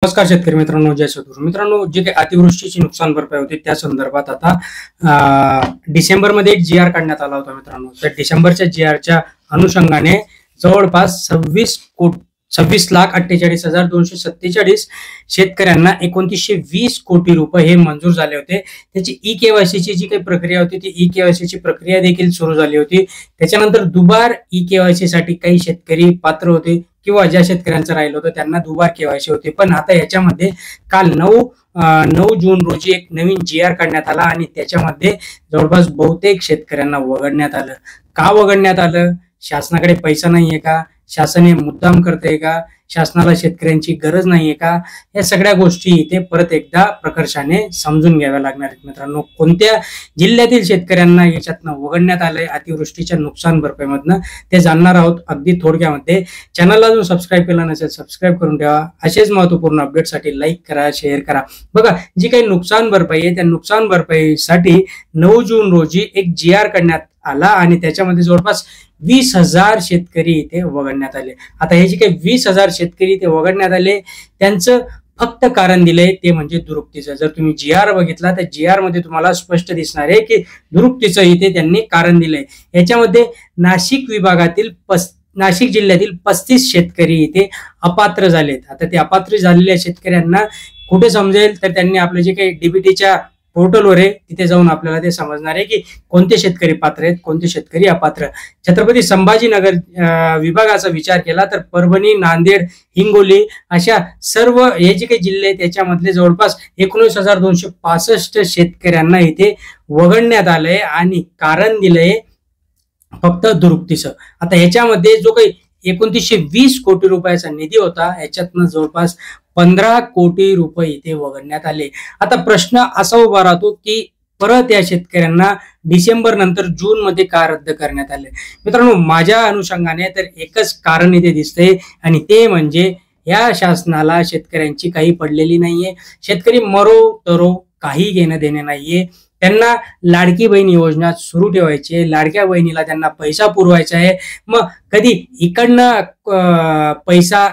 नमस्कार शेतकरी मित्रांनो, जय सद्गुरू मित्रांनो. जे काही अतिवृष्टीची नुकसान भरपाई होती त्या संदर्भात आता डिसेंबरमध्ये एक GR काढण्यात आला होता मित्रांनो. तर डिसेंबरच्या GRच्या अनुषंगाने जवळपास 26,48,247 शेतकऱ्यांना 2920 कोटी रुपये हे मंजूर झाले होते. त्याची EKYC ची जी काही प्रक्रिया होती ती EKYC ची प्रक्रिया देखील सुरू झाली होती. त्याच्यानंतर दुबार EKYC साठी काही शेतकरी पात्र होते किंवा ज्या शेतकऱ्यांचं राहिलं होतं त्यांना दुबार KYC होते. पण आता याच्यामध्ये काल 9 जून रोजी एक नवीन GR काढण्यात आला आणि त्याच्यामध्ये जवळपास बहुतेक शेतकऱ्यांना वगळण्यात आलं. का वगळण्यात आलं? शासनाकडे पैसा नाहीये का? शासन हे मुद्दाम करते का? शासनाला शेतकऱ्यांची गरज नाहीये का? या सगळ्या गोष्टी इथे परत एकदा प्रकर्षाने समजून घ्याव्या लागणार आहेत मित्रांनो. कोणत्या जिल्ह्यातील शेतकऱ्यांना याच्यातनं वगळण्यात आलंय अतिवृष्टीच्या नुकसान भरपाईमधनं ते जाणणार आहोत अगदी थोडक्यामध्ये. चॅनलला अजून सबस्क्राईब केला नसेल सबस्क्राईब करून ठेवा. असेच महत्वपूर्ण अपडेटसाठी लाईक करा, शेअर करा. बघा, जी काही नुकसान भरपाई आहे त्या नुकसान भरपाईसाठी 9 जून रोजी एक GR काढण्यात आला आणि त्याच्यामध्ये जवळपास 20,000 शेतकरी इथे वगळण्यात आले. आता हे जे काही 20,000 शेतकरी इथे वगळण्यात आले त्यांचं फक्त कारण दिलंय ते म्हणजे दुरुक्तीचं. जर तुम्ही GR बघितला तर GR मध्ये तुम्हाला स्पष्ट दिसणार आहे की दुरुक्तीचं इथे त्यांनी कारण दिलंय. याच्यामध्ये नाशिक जिल्ह्यातील 35 शेतकरी इथे अपात्र झालेत. आता ते अपात्र झालेल्या शेतकऱ्यांना कुठे समजेल तर त्यांनी आपले जे काही DBTच्या पोर्टलवर आहे तिथे जाऊन आपल्याला ते समजणार आहे की कोणते शेतकरी पात्र आहेत, कोणते शेतकरी अपात्र. छत्रपती संभाजीनगर विभागाचा विचार केला तर परभणी, नांदेड, हिंगोली अशा सर्व हे जे काही जिल्हे आहेत त्याच्यामधले जवळपास 19,265 शेतकऱ्यांना इथे वगळण्यात आलंय आणि कारण दिलंय फक्त दुरुक्तीचं. आता ह्याच्यामध्ये जो काही 2920 कोटी रुपयाचा निधी होता याच्यातनं जवळपास 15 कोटी रुपये इथे वगळण्यात आले. आता प्रश्न असा उभा राहतो की परत या शेतकऱ्यांना डिसेंबर नंतर जून मध्ये का रद्द करण्यात आले? मित्रांनो, माझ्या अनुषंगाने तर एकच कारण इथे दिसतंय आणि ते म्हणजे या शासनाला शेतकऱ्यांची काही पडलेली नाहीये. शेतकरी मरो तरो काही घेणं देणे नाहीये. त्यांना लाडकी बहीण योजना सुरू ठेवायची आहे, लाडक्या बहिणीला त्यांना पैसा पुरवायचा आहे. मग कधी इकडनं पैसा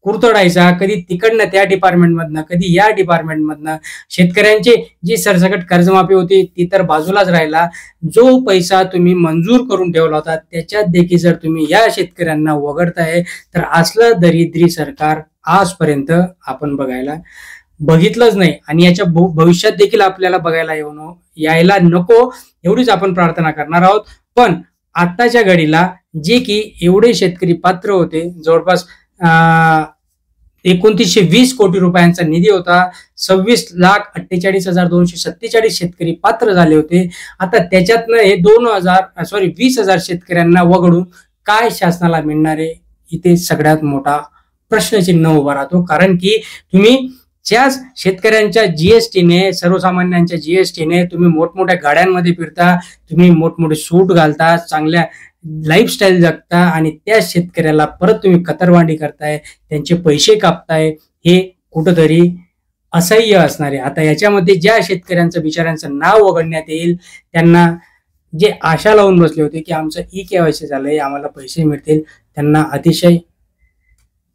कुरतडायचा, कधी तिकडनं त्या डिपार्टमेंटमधनं, कधी या डिपार्टमेंटमधनं. शेतकऱ्यांची जी सरसकट कर्जमाफी होती ती तर बाजूलाच राहिला. जो पैसा तुम्ही मंजूर करून ठेवला होता त्याच्यात देखील जर तुम्ही या शेतकऱ्यांना वगळताय तर असलं दरिद्री सरकार आजपर्यंत आपण बघितलंच नाही आणि याच्या भविष्यात देखील आपल्याला बघायला यायला नको एवढीच आपण प्रार्थना करणार आहोत. पण आताच्या घडीला जे की एवढे शेतकरी पात्र होते, जवळपास 2920 कोटी रुपयांचा निधी होता, 26,48,247 शेतकरी पात्र झाले होते. आता त्याच्यातनं हे 20,000 शेतकऱ्यांना वगळून काय शासनाला मिळणार आहे इथे सगळ्यात मोठा प्रश्नचिन्ह उभा राहतो. कारण की तुम्ही ज्याच शेतकऱ्यांच्या GSTने, सर्वसामान्यांच्या GSTने तुम्ही मोठमोठ्या गाड्यांमध्ये फिरता, तुम्ही मोठमोठे सूट घालता, चांगल्या लाईफस्टाईल जगता आणि त्या शेतकऱ्याला परत तुम्ही कतरवांडी करताय, त्यांचे पैसे कापताय, हे कुठंतरी असह्य असणार आहे. आता याच्यामध्ये ज्या शेतकऱ्यांचं बिचाऱ्यांचं नाव वगळण्यात येईल त्यांना जे आशा लावून बसले होते की आमचं EKYC झालंय, आम्हाला पैसे मिळतील, त्यांना अतिशय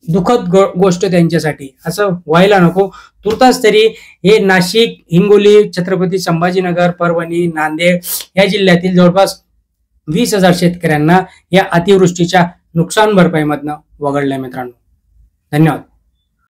दुःखद गोष्ट त्यांच्यासाठी. असं व्हायला नको. तुर्तास तरी हे नाशिक, हिंगोली, छत्रपती संभाजीनगर, परभणी, नांदेड या जिल्ह्यातील जवळपास 20,000 शेतकऱ्यांना या अतिवृष्टीच्या नुकसान भरपाईमधनं वगळलंय मित्रांनो. धन्यवाद.